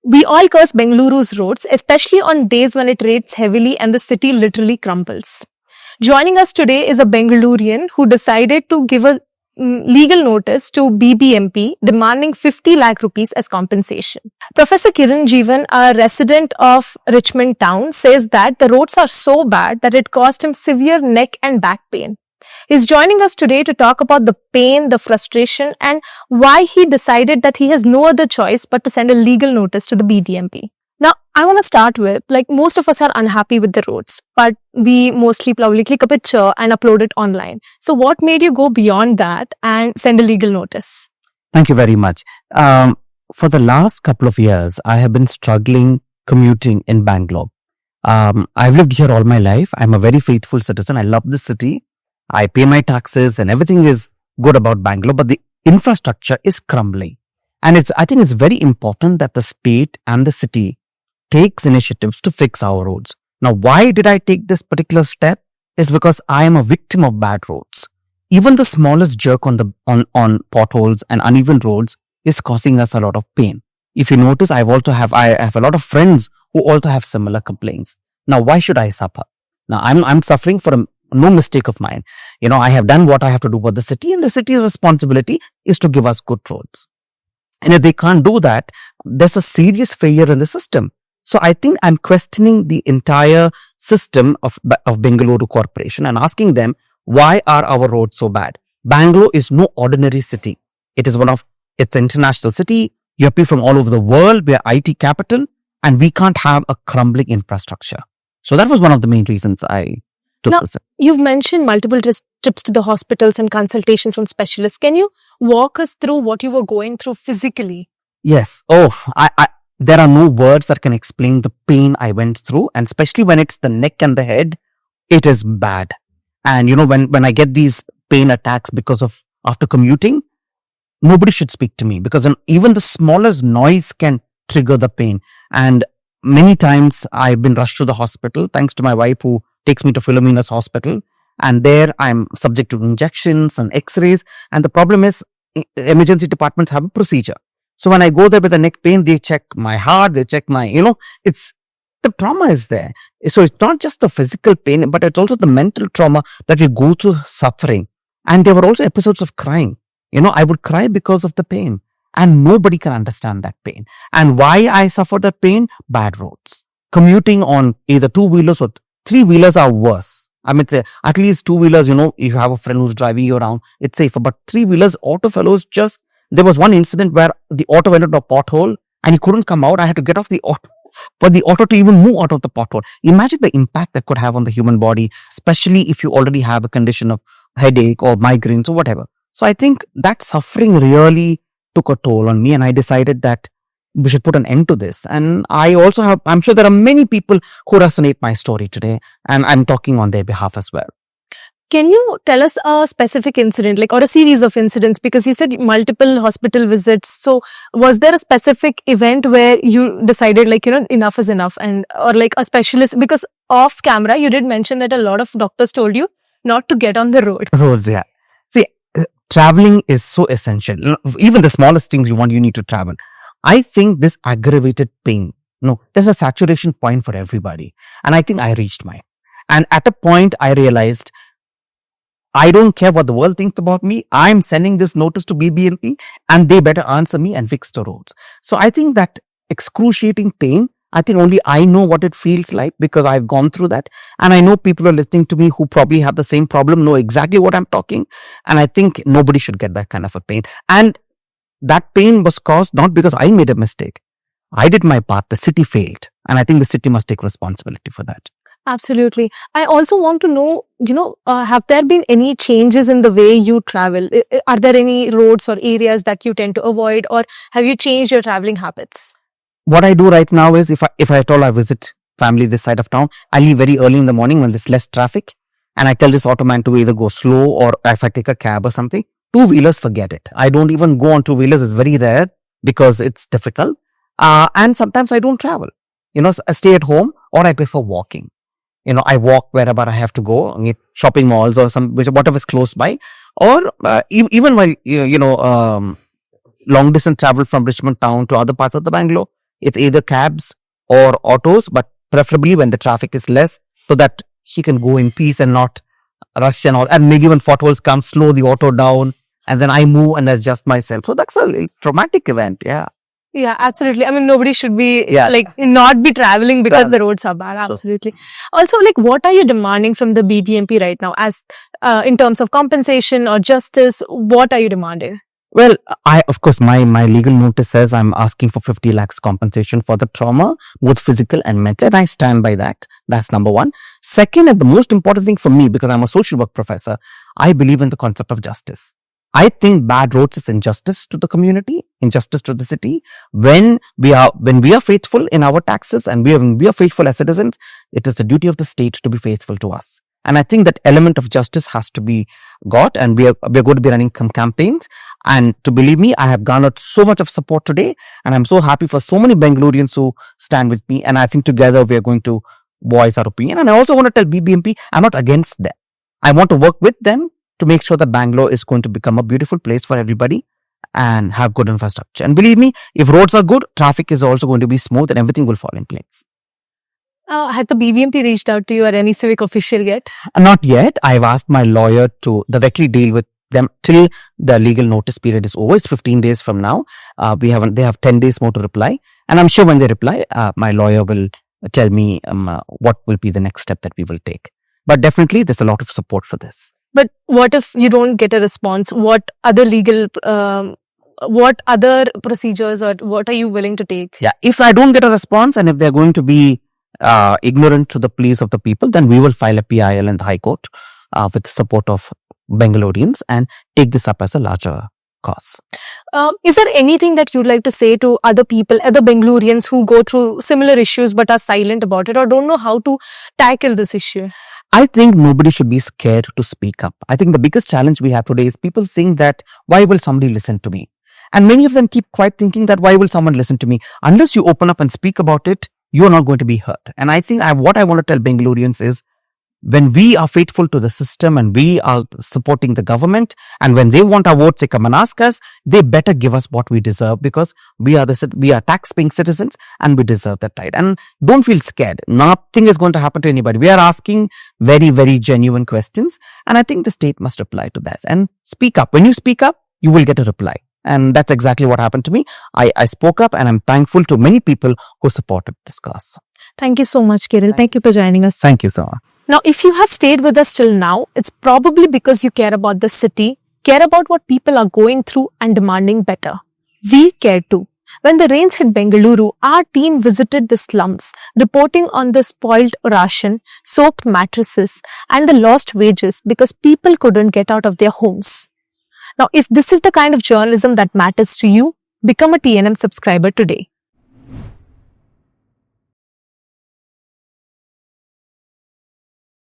We all curse Bengaluru's roads, especially on days when it rains heavily and the city literally crumbles. Joining us today is a Bengalurian who decided to give a legal notice to BBMP demanding 50 lakh rupees as compensation. Professor Kiran Jeevan, a resident of Richmond town, says that the roads are so bad that it caused him severe neck and back pain. He's joining us today to talk about the pain, the frustration, and why he decided that he has no other choice but to send a legal notice to the BDMP. Now, I want to start with, most of us are unhappy with the roads, but we mostly probably click a picture and upload it online. So what made you go beyond that and send a legal notice? Thank you very much. For the last couple of years, I have been struggling commuting in Bangalore. I've lived here all my life. I'm a very faithful citizen. I love this city. I pay my taxes and everything is good about Bangalore, but the infrastructure is crumbling. And I think it's very important that the state and the city takes initiatives to fix our roads. Now, why did I take this particular step? Is because I am a victim of bad roads. Even the smallest jerk on potholes and uneven roads is causing us a lot of pain. If you notice, I have a lot of friends who also have similar complaints. Now, why should I suffer? Now, I'm suffering for no mistake of mine. I have done what I have to do for the city, and the city's responsibility is to give us good roads. And if they can't do that, there's a serious failure in the system. So I think I'm questioning the entire system of Bengaluru Corporation and asking them, why are our roads so bad? Bangalore is no ordinary city. It's an international city. You have people from all over the world. We are IT capital, and we can't have a crumbling infrastructure. So that was one of the main reasons I took this. You've mentioned multiple trips to the hospitals and consultation from specialists. Can you walk us through what you were going through physically? Yes. There are no words that can explain the pain I went through, and especially when it's the neck and the head, it is bad. And when I get these pain attacks after commuting, nobody should speak to me, because even the smallest noise can trigger the pain. And many times I've been rushed to the hospital thanks to my wife, who takes me to Philomena's hospital, and there I'm subject to injections and x-rays. And the problem is, emergency departments have a procedure. So when I go there with a neck pain, they check my heart, they check my, it's the trauma is there. So it's not just the physical pain, but it's also the mental trauma that we go through suffering. And there were also episodes of crying. I would cry because of the pain, and nobody can understand that pain. And why I suffer that pain? Bad roads. Commuting on either two-wheelers or three-wheelers are worse. I mean, at least two-wheelers, if you have a friend who's driving you around, it's safer. But three-wheelers, auto fellows, there was one incident where the auto went into a pothole and he couldn't come out. I had to get off the auto for the auto to even move out of the pothole. Imagine the impact that could have on the human body, especially if you already have a condition of headache or migraines or whatever. So I think that suffering really took a toll on me, and I decided that we should put an end to this. And I'm sure there are many people who resonate my story today, and I'm talking on their behalf as well. Can you tell us a specific incident, or a series of incidents? Because you said multiple hospital visits. So was there a specific event where you decided enough is enough, or a specialist? Because off camera, you did mention that a lot of doctors told you not to get on the road. Roads, yeah. See, traveling is so essential. Even the smallest things you need to travel. I think this aggravated pain, there's a saturation point for everybody. And I think I reached mine. And at a point, I realized, I don't care what the world thinks about me. I'm sending this notice to BBMP, and they better answer me and fix the roads. So I think that excruciating pain, I think only I know what it feels like, because I've gone through that. And I know people are listening to me who probably have the same problem, know exactly what I'm talking. And I think nobody should get that kind of a pain. And that pain was caused not because I made a mistake. I did my part. The city failed. And I think the city must take responsibility for that. Absolutely. I also want to know, have there been any changes in the way you travel? Are there any roads or areas that you tend to avoid, or have you changed your traveling habits? What I do right now is, if I at all I visit family this side of town, I leave very early in the morning when there's less traffic, and I tell this auto man to either go slow, or if I take a cab or something. Two-wheelers, forget it. I don't even go on two-wheelers. It's very rare because it's difficult. And sometimes I don't travel. I stay at home, or I prefer walking. I walk wherever I have to go, shopping malls or whatever is close by, or even while long distance travel from Richmond town to other parts of the Bangalore. it's either cabs or autos, but preferably when the traffic is less, so that he can go in peace and not rush and all. And maybe when potholes come, slow the auto down, and then I move and adjust myself. So that's a traumatic event. Yeah. Yeah, absolutely. I mean, nobody should be Yeah. not be traveling because Travel. the roads are bad. Absolutely. Also, what are you demanding from the BBMP right now, as in terms of compensation or justice? What are you demanding? Well, of course, my legal notice says I'm asking for 50 lakhs compensation for the trauma, both physical and mental. And I stand by that. That's number one. Second, and the most important thing for me, because I'm a social work professor, I believe in the concept of justice. I think bad roads is injustice to the community, injustice to the city. When we are faithful in our taxes and we are faithful as citizens, it is the duty of the state to be faithful to us. And I think that element of justice has to be got, and we are going to be running some campaigns. And to believe me, I have garnered so much of support today, and I'm so happy for so many Bengalurians who stand with me. And I think together we are going to voice our opinion. And I also want to tell BBMP, I'm not against them. I want to work with them to make sure that Bangalore is going to become a beautiful place for everybody and have good infrastructure. And believe me, if roads are good, traffic is also going to be smooth and everything will fall in place. Had the BBMP reached out to you or any civic official yet? Not yet. I've asked my lawyer to directly deal with them till the legal notice period is over. It's 15 days from now. They have 10 days more to reply. And I'm sure when they reply, my lawyer will tell me what will be the next step that we will take. But definitely there's a lot of support for this. But what if you don't get a response? What other what other procedures or what are you willing to take? Yeah, if I don't get a response and if they're going to be ignorant to the pleas of the people, then we will file a PIL in the High Court with the support of Bengalurians and take this up as a larger cause. Is there anything that you'd like to say to other people, other Bengalurians who go through similar issues but are silent about it or don't know how to tackle this issue? I think nobody should be scared to speak up. I think the biggest challenge we have today is people think that, why will somebody listen to me? And many of them keep quiet thinking that, why will someone listen to me? Unless you open up and speak about it, you're not going to be heard. And I think what I want to tell Bengalurians is, when we are faithful to the system and we are supporting the government, and when they want our votes, they come and ask us, they better give us what we deserve, because we are tax-paying citizens and we deserve that right. And don't feel scared. Nothing is going to happen to anybody. We are asking very, very genuine questions, and I think the state must reply to that. And speak up. When you speak up, you will get a reply. And that's exactly what happened to me. I spoke up, and I'm thankful to many people who supported this cause. Thank you so much, Kiril. Thank you for joining us. Thank you so much. Now, if you have stayed with us till now, it's probably because you care about the city, care about what people are going through and demanding better. We care too. When the rains hit Bengaluru, our team visited the slums, reporting on the spoiled ration, soaked mattresses, and the lost wages because people couldn't get out of their homes. Now, if this is the kind of journalism that matters to you, become a TNM subscriber today.